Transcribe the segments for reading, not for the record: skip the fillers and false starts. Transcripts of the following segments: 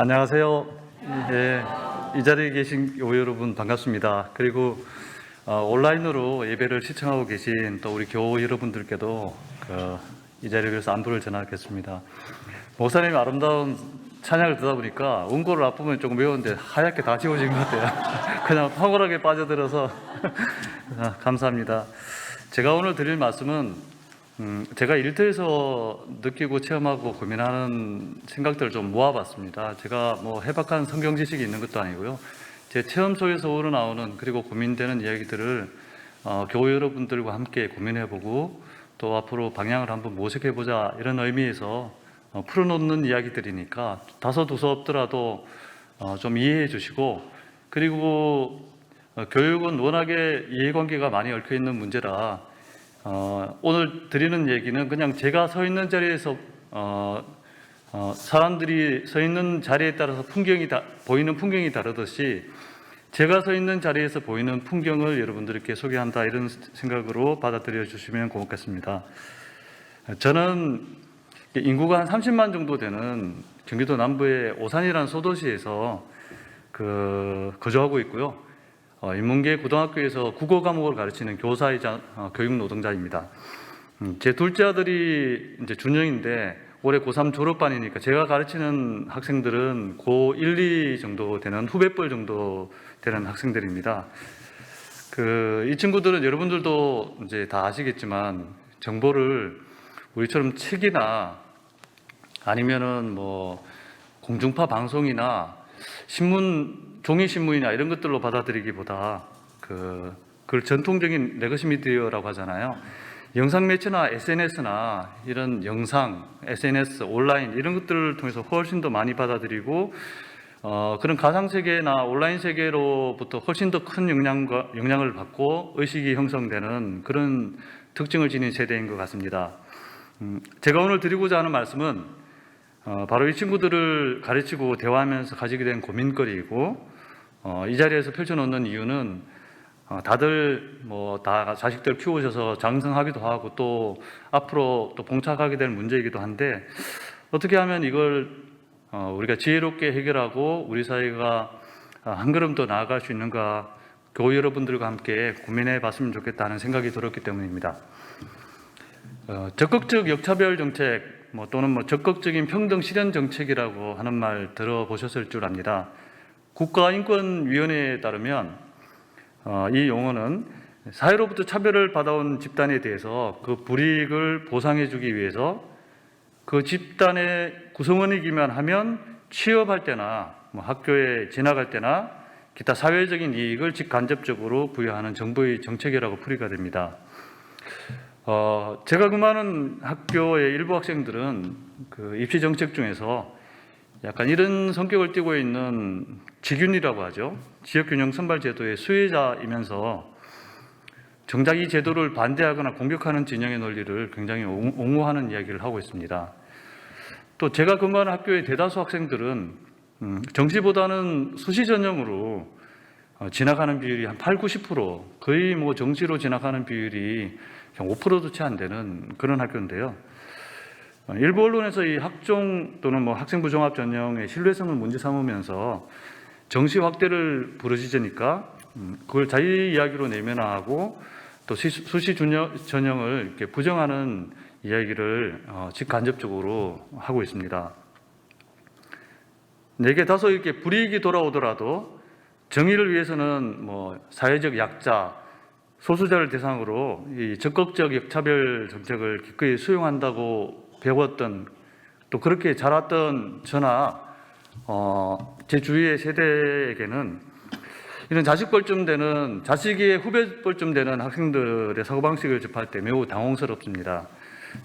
안녕하세요. 예, 이 자리에 계신 교우 여러분 반갑습니다. 그리고 온라인으로 예배를 시청하고 계신 또 우리 교우 여러분들께도 이 자리에 위해서 안부를 전하겠습니다. 목사님이 아름다운 찬양을 듣다 보니까 원고를 앞부분에 조금 외웠는데 하얗게 다 지워진 것 같아요. 그냥 황홀하게 빠져들어서 감사합니다. 제가 오늘 드릴 말씀은 제가 일터에서 느끼고 체험하고 고민하는 생각들을 좀 모아봤습니다. 제가 뭐 해박한 성경 지식이 있는 것도 아니고요. 제 체험 속에서 우러나오는 그리고 고민되는 이야기들을 교우 여러분들과 함께 고민해보고 또 앞으로 방향을 한번 모색해보자 이런 의미에서 풀어놓는 이야기들이니까 다소 두서없더라도 좀 이해해 주시고, 그리고 교육은 워낙에 이해관계가 많이 얽혀있는 문제라 오늘 드리는 얘기는 그냥 제가 서 있는 자리에서 사람들이 서 있는 자리에 따라서 보이는 풍경이 다르듯이 제가 서 있는 자리에서 보이는 풍경을 여러분들께 소개한다, 이런 생각으로 받아들여 주시면 고맙겠습니다. 저는 인구가 한 30만 정도 되는 경기도 남부의 오산이라는 소도시에서 거주하고 있고요. 인문계 고등학교에서 국어 과목을 가르치는 교사이자 교육 노동자입니다. 제 둘째 아들이 이제 준영인데 올해 고3 졸업반이니까 제가 가르치는 학생들은 고1, 2 정도 되는 후배뻘 정도 되는 학생들입니다. 이 친구들은 여러분들도 이제 다 아시겠지만 정보를 우리처럼 책이나 아니면은 뭐 공중파 방송이나 종이 신문이나 이런 것들로 받아들이기보다 그걸 전통적인 레거시 미디어라고 하잖아요. 영상 매체나 SNS나 이런 영상, SNS, 온라인 이런 것들을 통해서 훨씬 더 많이 받아들이고 그런 가상 세계나 온라인 세계로부터 훨씬 더 큰 영향을 받고 의식이 형성되는 그런 특징을 지닌 세대인 것 같습니다. 제가 오늘 드리고자 하는 말씀은 바로 이 친구들을 가르치고 대화하면서 가지게 된 고민거리이고, 이 자리에서 펼쳐놓는 이유는 다들 다 자식들 키우셔서 장성하기도 하고 또 앞으로 또 봉착하게 될 문제이기도 한데, 어떻게 하면 이걸 우리가 지혜롭게 해결하고 우리 사회가 한 걸음 더 나아갈 수 있는가, 교우 여러분들과 함께 고민해 봤으면 좋겠다는 생각이 들었기 때문입니다. 적극적 역차별 정책 또는 적극적인 평등 실현 정책이라고 하는 말 들어보셨을 줄 압니다. 국가인권위원회에 따르면 이 용어는 사회로부터 차별을 받아온 집단에 대해서 그 불이익을 보상해 주기 위해서 그 집단의 구성원이기만 하면 취업할 때나 학교에 지나갈 때나 기타 사회적인 이익을 직간접적으로 부여하는 정부의 정책이라고 풀이가 됩니다. 제가 근무하는 학교의 일부 학생들은 입시 정책 중에서 약간 이런 성격을 띠고 있는 지균이라고 하죠. 지역균형 선발 제도의 수혜자이면서 정작 이 제도를 반대하거나 공격하는 진영의 논리를 굉장히 옹호하는 이야기를 하고 있습니다. 또 제가 근무하는 학교의 대다수 학생들은 정시보다는 수시 전형으로 지나가는 비율이 한 8, 90%, 거의 정시로 지나가는 비율이 5%도 채 안 되는 그런 학교인데요. 일부 언론에서 이 학종 또는 학생부 종합 전형의 신뢰성을 문제 삼으면서 정시 확대를 부르짖으니까 그걸 자기 이야기로 내면화하고 또 수시 전형을 이렇게 부정하는 이야기를 직간접적으로 하고 있습니다. 내게 다소 이렇게 불이익이 돌아오더라도 정의를 위해서는 사회적 약자, 소수자를 대상으로 이 적극적 역차별 정책을 기꺼이 수용한다고 배웠던, 또 그렇게 자랐던 저나 제 주위의 세대에게는 이런 자식의 후배뻘쯤 되는 학생들의 사고방식을 접할 때 매우 당황스럽습니다.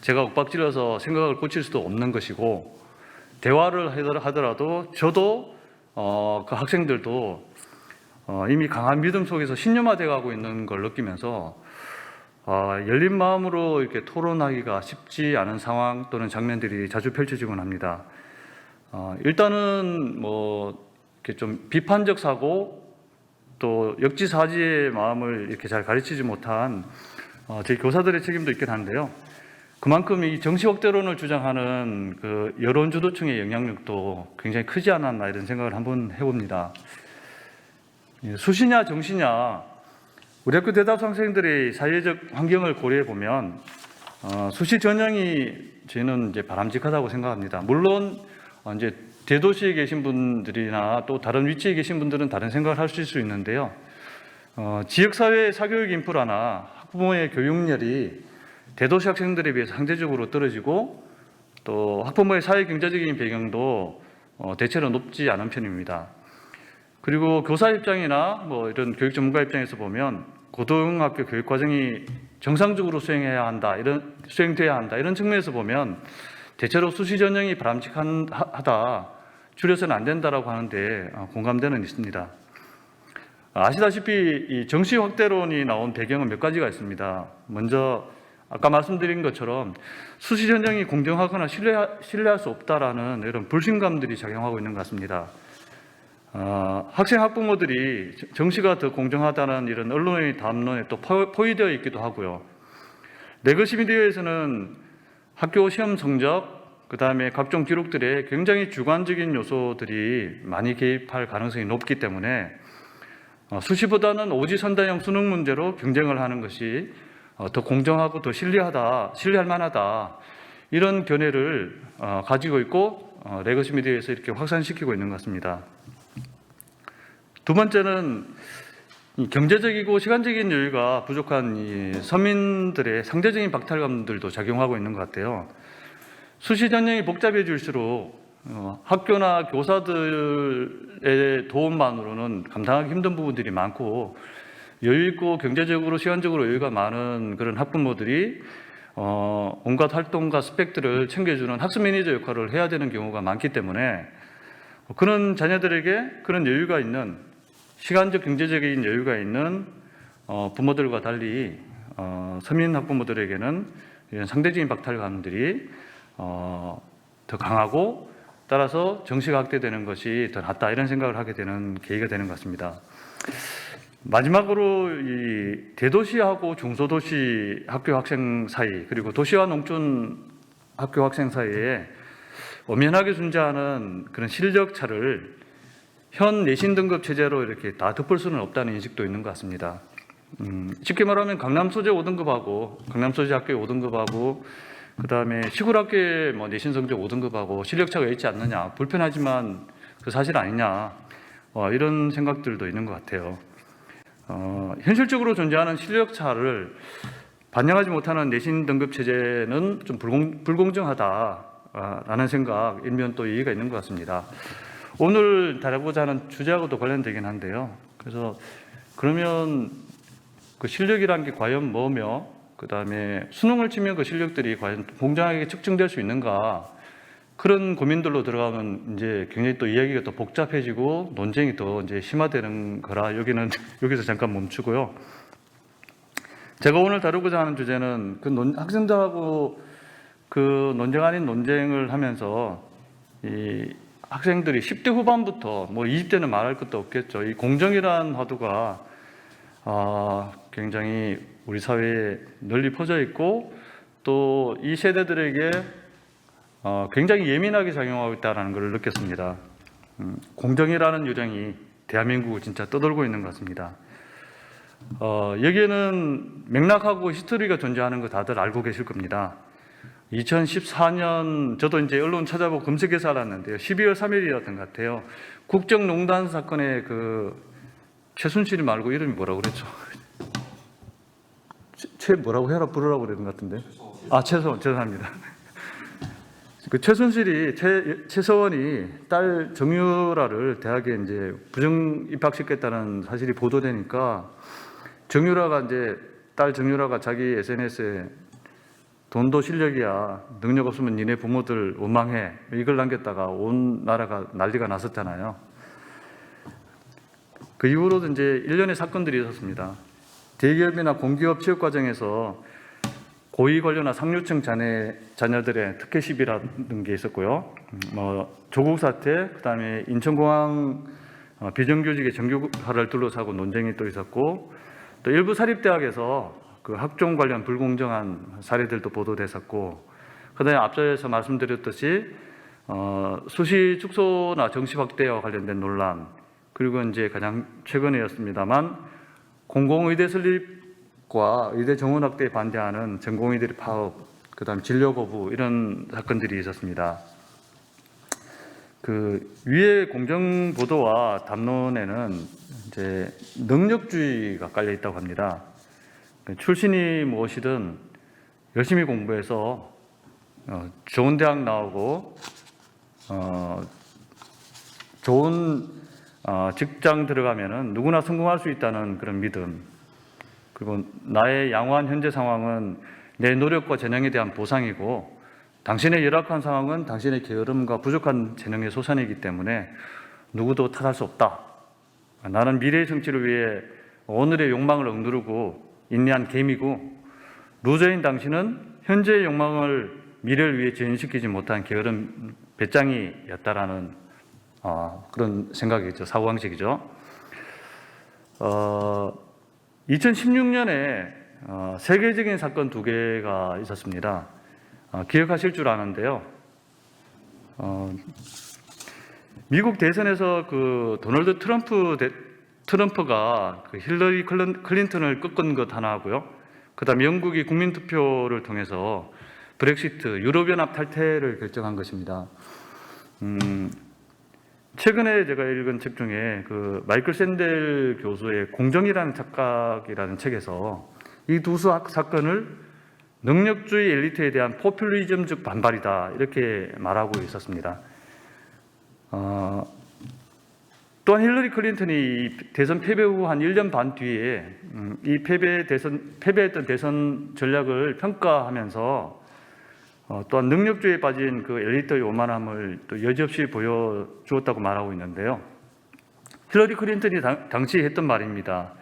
제가 윽박질러서 생각을 고칠 수도 없는 것이고, 대화를 하더라도 저도 그 학생들도 이미 강한 믿음 속에서 신념화되어 가고 있는 걸 느끼면서 열린 마음으로 이렇게 토론하기가 쉽지 않은 상황 또는 장면들이 자주 펼쳐지곤 합니다. 일단은 이렇게 좀 비판적 사고 또 역지사지의 마음을 이렇게 잘 가르치지 못한 제 교사들의 책임도 있긴 한데요. 그만큼 이 정치 확대론을 주장하는 그 여론 주도층의 영향력도 굉장히 크지 않았나 이런 생각을 한번 해봅니다. 수시냐 정시냐, 우리 학교 대다수 학생들의 사회적 환경을 고려해 보면 수시 전형이 저는 이제 바람직하다고 생각합니다. 물론 이제 대도시에 계신 분들이나 또 다른 위치에 계신 분들은 다른 생각을 하실 수 있는데요. 지역사회의 사교육 인프라나 학부모의 교육열이 대도시 학생들에 비해서 상대적으로 떨어지고 또 학부모의 사회 경제적인 배경도 대체로 높지 않은 편입니다. 그리고 교사 입장이나 뭐 이런 교육 전문가 입장에서 보면 고등학교 교육 과정이 정상적으로 수행돼야 한다 이런 측면에서 보면 대체로 수시 전형이 바람직하다, 줄여서는 안 된다라고 하는데 공감대는 있습니다. 아시다시피 이 정시 확대론이 나온 배경은 몇 가지가 있습니다. 먼저 아까 말씀드린 것처럼 수시 전형이 공정하거나 신뢰할 수 없다라는 이런 불신감들이 작용하고 있는 것 같습니다. 학생 학부모들이 정시가 더 공정하다는 이런 언론의 담론에 또 포위되어 있기도 하고요. 레거시 미디어에서는 학교 시험 성적, 그 다음에 각종 기록들에 굉장히 주관적인 요소들이 많이 개입할 가능성이 높기 때문에 수시보다는 오지선다형 수능 문제로 경쟁을 하는 것이 더 공정하고 더 신뢰할 만하다, 이런 견해를 가지고 있고 레거시 미디어에서 이렇게 확산시키고 있는 것 같습니다. 두 번째는 경제적이고 시간적인 여유가 부족한 이 서민들의 상대적인 박탈감들도 작용하고 있는 것 같아요. 수시 전형이 복잡해질수록 학교나 교사들의 도움만으로는 감당하기 힘든 부분들이 많고, 여유 있고 경제적으로 시간적으로 여유가 많은 그런 학부모들이 온갖 활동과 스펙들을 챙겨주는 학습 매니저 역할을 해야 되는 경우가 많기 때문에 그런 자녀들에게 그런 여유가 있는, 시간적 경제적인 여유가 있는 부모들과 달리 서민 학부모들에게는 이런 상대적인 박탈감들이 더 강하고, 따라서 정시가 확대되는 것이 더 낫다, 이런 생각을 하게 되는 계기가 되는 것 같습니다. 마지막으로 이 대도시하고 중소도시 학교 학생 사이, 그리고 도시와 농촌 학교 학생 사이에 엄연하게 존재하는 그런 실력 차를 현 내신 등급 체제로 이렇게 다 덮을 수는 없다는 인식도 있는 것 같습니다. 쉽게 말하면 강남 소재 5등급하고 강남 소재 학교의 5등급하고 그 다음에 시골 학교의 뭐 내신 성적 5등급하고 실력 차가 있지 않느냐, 불편하지만 그 사실 아니냐, 이런 생각들도 있는 것 같아요. 현실적으로 존재하는 실력 차를 반영하지 못하는 내신 등급 체제는 좀 불공정하다라는 생각, 일면 또 이해가 있는 것 같습니다. 오늘 다루고자 하는 주제하고도 관련되긴 한데요. 그래서 그러면 그 실력이란 게 과연 뭐며, 그 다음에 수능을 치면 그 실력들이 과연 공정하게 측정될 수 있는가, 그런 고민들로 들어가면 이제 굉장히 또 이야기가 더 복잡해지고 논쟁이 더 이제 심화되는 거라 여기서 잠깐 멈추고요. 제가 오늘 다루고자 하는 주제는 학생들하고 그 논쟁 아닌 논쟁을 하면서 이 학생들이 10대 후반부터 뭐 20대는 말할 것도 없겠죠. 이 공정이라는 화두가 굉장히 우리 사회에 널리 퍼져 있고 또 이 세대들에게 굉장히 예민하게 작용하고 있다는 걸 느꼈습니다. 공정이라는 유령이 대한민국을 진짜 떠돌고 있는 것 같습니다. 여기에는 맥락하고 히스토리가 존재하는 거 다들 알고 계실 겁니다. 2014년 저도 이제 언론 찾아보고 검색해서 알았는데요. 12월 3일이었던 것 같아요. 국정농단 사건의 그 최순실 말고 이름이 뭐라고 그랬죠? 뭐라고 해라 부르라고 그랬던 것 같은데. 최서원, 죄송합니다. 그 최서원이 딸 정유라를 대학에 이제 부정 입학시켰다는 사실이 보도되니까 딸 정유라가 자기 SNS에 돈도 실력이야, 능력 없으면 니네 부모들 원망해, 이걸 남겼다가 온 나라가 난리가 났었잖아요. 그 이후로도 이제 일련의 사건들이 있었습니다. 대기업이나 공기업 취업 과정에서 고위 관료나 상류층 자녀들의 특혜 시비라는 게 있었고요. 조국 사태, 그다음에 인천공항 비정규직의 정규화를 둘러싸고 논쟁이 또 있었고, 또 일부 사립대학에서 그 학종 관련 불공정한 사례들도 보도됐었고, 그다음에 앞서서 말씀드렸듯이 수시 축소나 정시 확대와 관련된 논란, 그리고 이제 가장 최근이었습니다만 공공의대 설립과 의대 정원 확대에 반대하는 전공의대 파업, 그다음 진료 거부 이런 사건들이 있었습니다. 그 위의 공정 보도와 담론에는 이제 능력주의가 깔려 있다고 합니다. 출신이 무엇이든 열심히 공부해서 좋은 대학 나오고 좋은 직장 들어가면은 누구나 성공할 수 있다는 그런 믿음, 그리고 나의 양호한 현재 상황은 내 노력과 재능에 대한 보상이고 당신의 열악한 상황은 당신의 게으름과 부족한 재능의 소산이기 때문에 누구도 탓할 수 없다. 나는 미래의 성취를 위해 오늘의 욕망을 억누르고 인내한 개미고, 루저인 당신은 현재의 욕망을 미래를 위해 전시키지 못한 게으른 배짱이였다라는 그런 생각이죠. 사고방식이죠. 2016년에 세계적인 사건 두 개가 있었습니다. 기억하실 줄 아는데요. 미국 대선에서 그 도널드 트럼프가 그 힐러리 클린턴을 꺾은 것 하나 하고요. 그다음 영국이 국민투표를 통해서 브렉시트, 유럽연합 탈퇴를 결정한 것입니다. 최근에 제가 읽은 책 중에 그 마이클 샌델 교수의 공정이라는 착각이라는 책에서 이 두 사건을 능력주의 엘리트에 대한 포퓰리즘적 반발이다 이렇게 말하고 있었습니다. 또한 힐러리 클린턴이 대선 패배 후 한 1년 반 뒤에 이 패배했던 대선 전략을 평가하면서 또한 능력주의에 빠진 그 엘리트의 오만함을 또 여지없이 보여주었다고 말하고 있는데요. 힐러리 클린턴이 당시 했던 말입니다.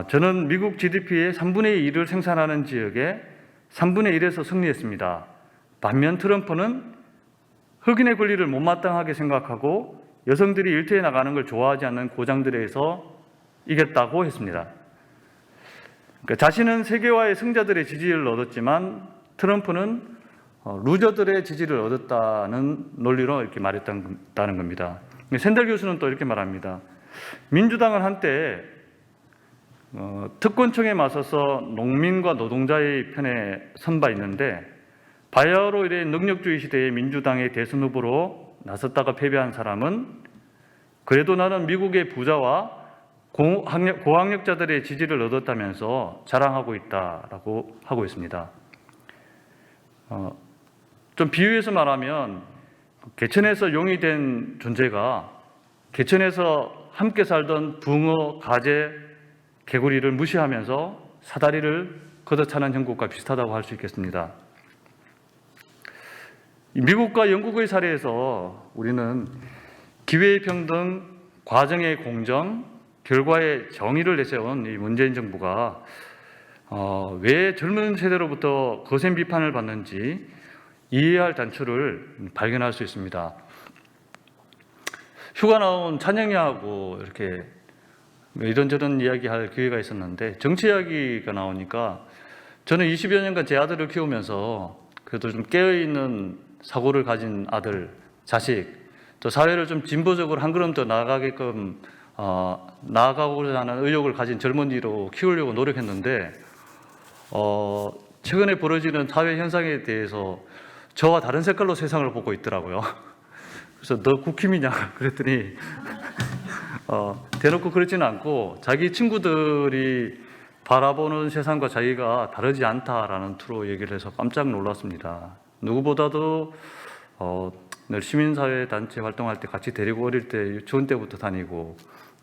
저는 미국 GDP의 3분의 1을 생산하는 지역에 3분의 1에서 승리했습니다. 반면 트럼프는 흑인의 권리를 못마땅하게 생각하고 여성들이 일터에 나가는 걸 좋아하지 않는 고장들에서 이겼다고 했습니다. 그러니까 자신은 세계화의 승자들의 지지를 얻었지만 트럼프는 루저들의 지지를 얻었다는 논리로 이렇게 말했다는 겁니다. 샌델 교수는 또 이렇게 말합니다. 민주당은 한때 특권층에 맞서서 농민과 노동자의 편에 선 바 있는데 바야흐로 이래 능력주의 시대의 민주당의 대선 후보로 나섰다가 패배한 사람은 그래도 나는 미국의 부자와 고학력자들의 지지를 얻었다면서 자랑하고 있다라고 하고 있습니다. 좀 비유해서 말하면 개천에서 용이 된 존재가 개천에서 함께 살던 붕어, 가재, 개구리를 무시하면서 사다리를 걷어차는 형국과 비슷하다고 할 수 있겠습니다. 미국과 영국의 사례에서 우리는 기회의 평등, 과정의 공정, 결과의 정의를 내세운 이 문재인 정부가 왜 젊은 세대로부터 거센 비판을 받는지 이해할 단초를 발견할 수 있습니다. 휴가 나온 찬영이하고 이렇게 이런저런 이야기할 기회가 있었는데 정치 이야기가 나오니까 저는 20여 년간 제 아들을 키우면서 그래도 좀 깨어있는 사고를 가진 아들, 자식, 또 사회를 좀 진보적으로 한 걸음 더 나아가게끔 나아가고자 하는 의욕을 가진 젊은이로 키우려고 노력했는데 최근에 벌어지는 사회 현상에 대해서 저와 다른 색깔로 세상을 보고 있더라고요. 그래서 너 국힘이냐 그랬더니 대놓고 그러지는 않고 자기 친구들이 바라보는 세상과 자기가 다르지 않다라는 투로 얘기를 해서 깜짝 놀랐습니다. 누구보다도 늘 시민사회 단체 활동할 때 같이 데리고 어릴 때 유치원 때부터 다니고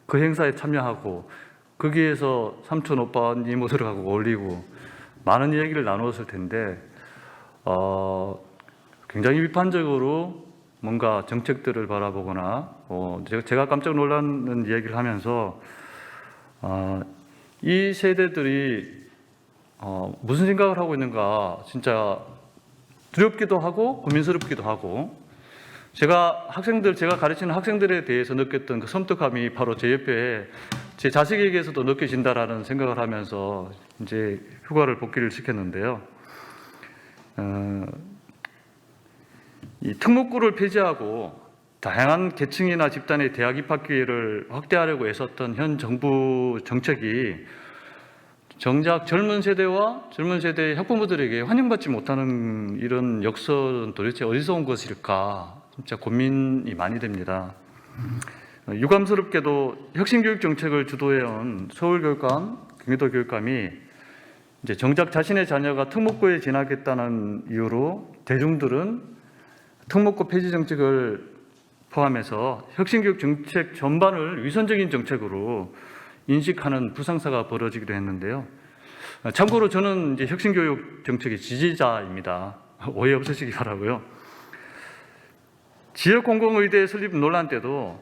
그 행사에 참여하고 거기에서 삼촌 오빠 이모들하고 어울리고 많은 이야기를 나누었을 텐데 굉장히 비판적으로 뭔가 정책들을 바라보거나 제가 깜짝 놀라는 이야기를 하면서 이 세대들이 무슨 생각을 하고 있는가 진짜 두렵기도 하고 고민스럽기도 하고 제가 가르치는 학생들에 대해서 느꼈던 그 섬뜩함이 바로 제 옆에 제 자식에게서도 느껴진다라는 생각을 하면서 이제 휴가를 복귀를 시켰는데요. 이 특목고를 폐지하고 다양한 계층이나 집단의 대학 입학 기회를 확대하려고 애썼던 현 정부 정책이 정작 젊은 세대의 학부모들에게 환영받지 못하는 이런 역설은 도대체 어디서 온 것일까? 진짜 고민이 많이 됩니다. 유감스럽게도 혁신교육 정책을 주도해온 서울교육감, 경기도교육감이 이제 정작 자신의 자녀가 특목고에 진학했다는 이유로 대중들은 특목고 폐지 정책을 포함해서 혁신교육 정책 전반을 위선적인 정책으로 인식하는 부상사가 벌어지기도 했는데요. 참고로 저는 이제 혁신교육 정책의 지지자입니다. 오해 없으시기 바라고요. 지역 공공의대 설립 논란 때도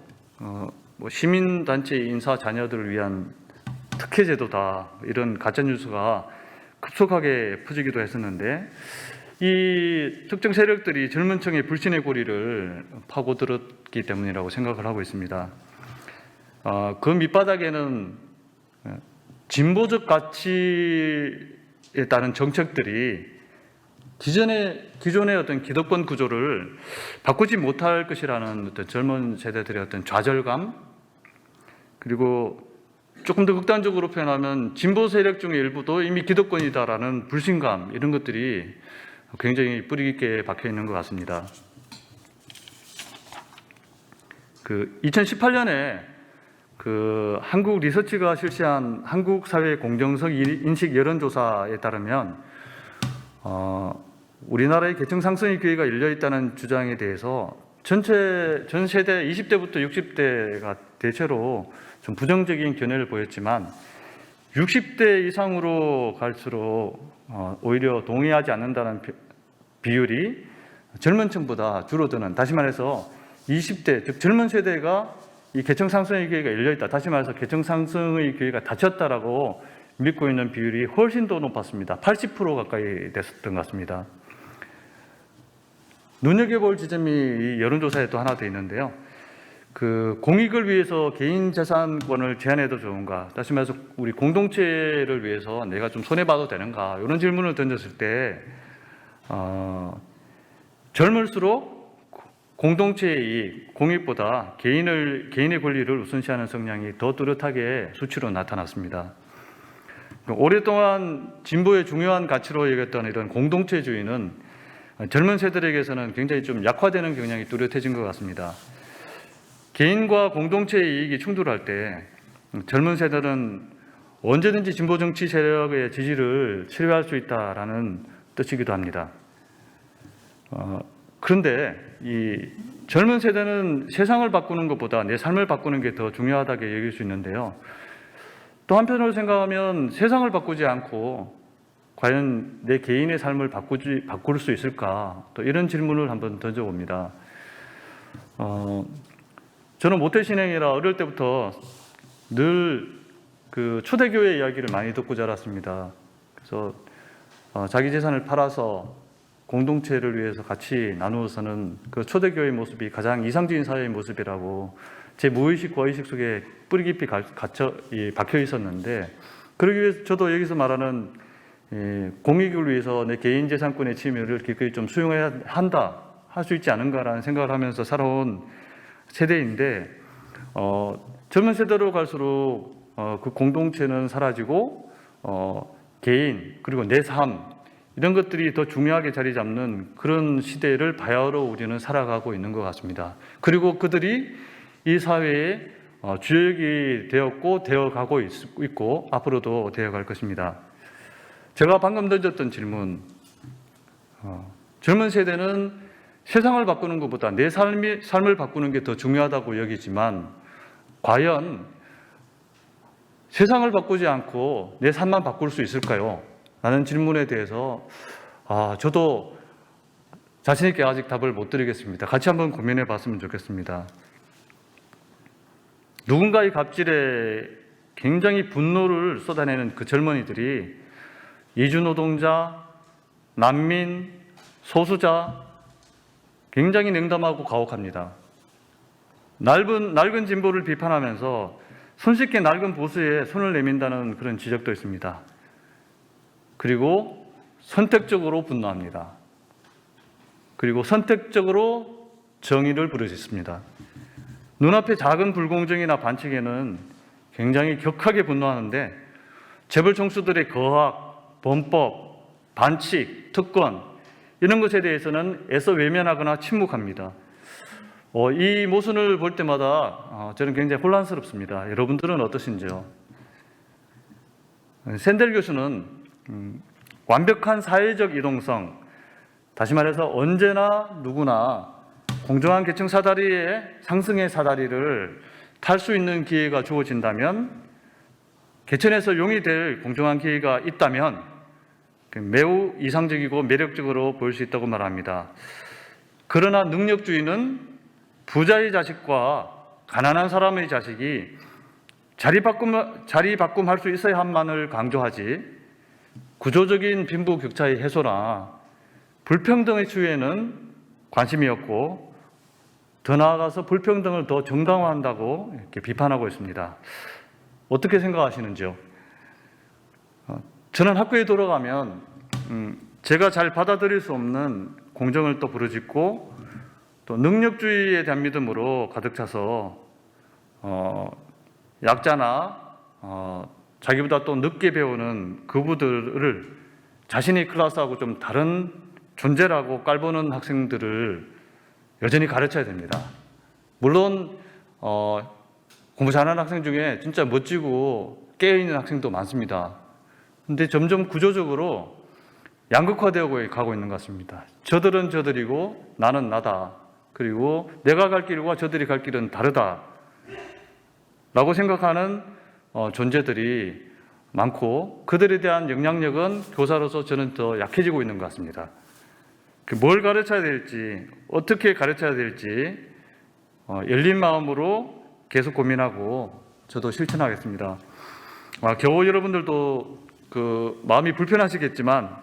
시민단체 인사 자녀들을 위한 특혜제도다 이런 가짜뉴스가 급속하게 퍼지기도 했었는데 이 특정 세력들이 젊은 층의 불신의 고리를 파고들었기 때문이라고 생각을 하고 있습니다. 그 밑바닥에는 진보적 가치에 따른 정책들이 기존의 어떤 기득권 구조를 바꾸지 못할 것이라는 어떤 젊은 세대들의 어떤 좌절감, 그리고 조금 더 극단적으로 표현하면 진보 세력 중의 일부도 이미 기득권이다라는 불신감, 이런 것들이 굉장히 뿌리 깊게 박혀 있는 것 같습니다. 2018년에 한국 리서치가 실시한 한국 사회 공정성 인식 여론조사에 따르면 우리나라의 계층 상승의 기회가 열려 있다는 주장에 대해서 전 세대 20대부터 60대가 대체로 좀 부정적인 견해를 보였지만 60대 이상으로 갈수록 오히려 동의하지 않는다는 비율이 젊은 층보다 줄어드는, 다시 말해서 20대, 즉 젊은 세대가 이 계층 상승의 기회가 열려 있다, 다시 말해서 계층 상승의 기회가 닫혔다라고 믿고 있는 비율이 훨씬 더 높았습니다. 80% 가까이 됐었던 것 같습니다. 눈여겨볼 지점이 이 여론조사에 또 하나 더 있는데요. 공익을 위해서 개인 재산권을 제한해도 좋은가? 다시 말해서 우리 공동체를 위해서 내가 좀 손해봐도 되는가? 이런 질문을 던졌을 때 젊을수록 공동체의 이익, 공익보다 개인의 권리를 우선시하는 성향이 더 뚜렷하게 수치로 나타났습니다. 오랫동안 진보의 중요한 가치로 여겼던 이런 공동체주의는 젊은 세대에게서는 굉장히 좀 약화되는 경향이 뚜렷해진 것 같습니다. 개인과 공동체의 이익이 충돌할 때 젊은 세대는 언제든지 진보 정치 세력의 지지를 실현할 수 있다라는 뜻이기도 합니다. 그런데 이 젊은 세대는 세상을 바꾸는 것보다 내 삶을 바꾸는 게 더 중요하다고 여길 수 있는데요. 또 한편으로 생각하면 세상을 바꾸지 않고 과연 내 개인의 삶을 바꿀 수 있을까? 또 이런 질문을 한번 던져봅니다. 저는 모태신앙이라 어릴 때부터 늘 초대교회 이야기를 많이 듣고 자랐습니다. 그래서 자기 재산을 팔아서 공동체를 위해서 같이 나누어서는 그 초대교회의 모습이 가장 이상적인 사회의 모습이라고 제 무의식, 고의식 속에 뿌리 깊이 박혀 있었는데, 그러기 위해서 저도 여기서 말하는 공익을 위해서 내 개인 재산권의 침해를 기꺼이 좀 수용해야 한다, 할 수 있지 않은가라는 생각을 하면서 살아온 세대인데, 젊은 세대로 갈수록 그 공동체는 사라지고 개인 그리고 내 삶, 이런 것들이 더 중요하게 자리 잡는 그런 시대를 바야흐로 우리는 살아가고 있는 것 같습니다. 그리고 그들이 이 사회의 주역이 되었고 되어가고 있고 앞으로도 되어갈 것입니다. 제가 방금 던졌던 질문, 젊은 세대는 세상을 바꾸는 것보다 내 삶을 바꾸는 게 더 중요하다고 여기지만 과연 세상을 바꾸지 않고 내 삶만 바꿀 수 있을까요? 라는 질문에 대해서 저도 자신 있게 아직 답을 못 드리겠습니다. 같이 한번 고민해 봤으면 좋겠습니다. 누군가의 갑질에 굉장히 분노를 쏟아내는 그 젊은이들이 이주노동자, 난민, 소수자 굉장히 냉담하고 가혹합니다. 낡은 진보를 비판하면서 손쉽게 낡은 보수에 손을 내민다는 그런 지적도 있습니다. 그리고 선택적으로 분노합니다. 그리고 선택적으로 정의를 부르짖습니다. 눈앞에 작은 불공정이나 반칙에는 굉장히 격하게 분노하는데 재벌 총수들의 거학, 범법, 반칙, 특권 이런 것에 대해서는 애써 외면하거나 침묵합니다. 이 모순을 볼 때마다 저는 굉장히 혼란스럽습니다. 여러분들은 어떠신지요? 샌델 교수는 완벽한 사회적 이동성, 다시 말해서 언제나 누구나 공정한 계층 사다리에 상승의 사다리를 탈 수 있는 기회가 주어진다면, 개천에서 용이 될 공정한 기회가 있다면 매우 이상적이고 매력적으로 보일 수 있다고 말합니다. 그러나 능력주의는 부자의 자식과 가난한 사람의 자식이 자리바꿈할 수 있어야 한만을 강조하지, 구조적인 빈부격차의 해소나 불평등의 추이에는 관심이 없고 더 나아가서 불평등을 더 정당화한다고 이렇게 비판하고 있습니다. 어떻게 생각하시는지요? 저는 학교에 돌아가면 제가 잘 받아들일 수 없는 공정을 또 부르짖고 또 능력주의에 대한 믿음으로 가득 차서 약자나 자기보다 또 늦게 배우는 그부들을 자신의 클래스하고 좀 다른 존재라고 깔보는 학생들을 여전히 가르쳐야 됩니다. 물론 공부 잘하는 학생 중에 진짜 멋지고 깨어있는 학생도 많습니다. 근데 점점 구조적으로 양극화되어 가고 있는 것 같습니다. 저들은 저들이고 나는 나다. 그리고 내가 갈 길과 저들이 갈 길은 다르다 라고 생각하는 존재들이 많고, 그들에 대한 영향력은 교사로서 저는 더 약해지고 있는 것 같습니다. 뭘 가르쳐야 될지, 어떻게 가르쳐야 될지 열린 마음으로 계속 고민하고 저도 실천하겠습니다. 겨우 여러분들도 마음이 불편하시겠지만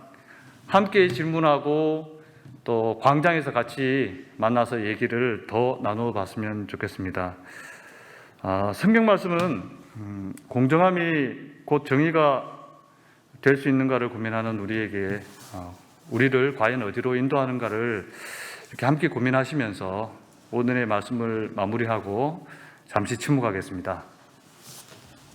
함께 질문하고 또 광장에서 같이 만나서 얘기를 더 나누어 봤으면 좋겠습니다. 성경 말씀은 공정함이 곧 정의가 될 수 있는가를 고민하는 우리에게 우리를 과연 어디로 인도하는가를 이렇게 함께 고민하시면서 오늘의 말씀을 마무리하고 잠시 침묵하겠습니다.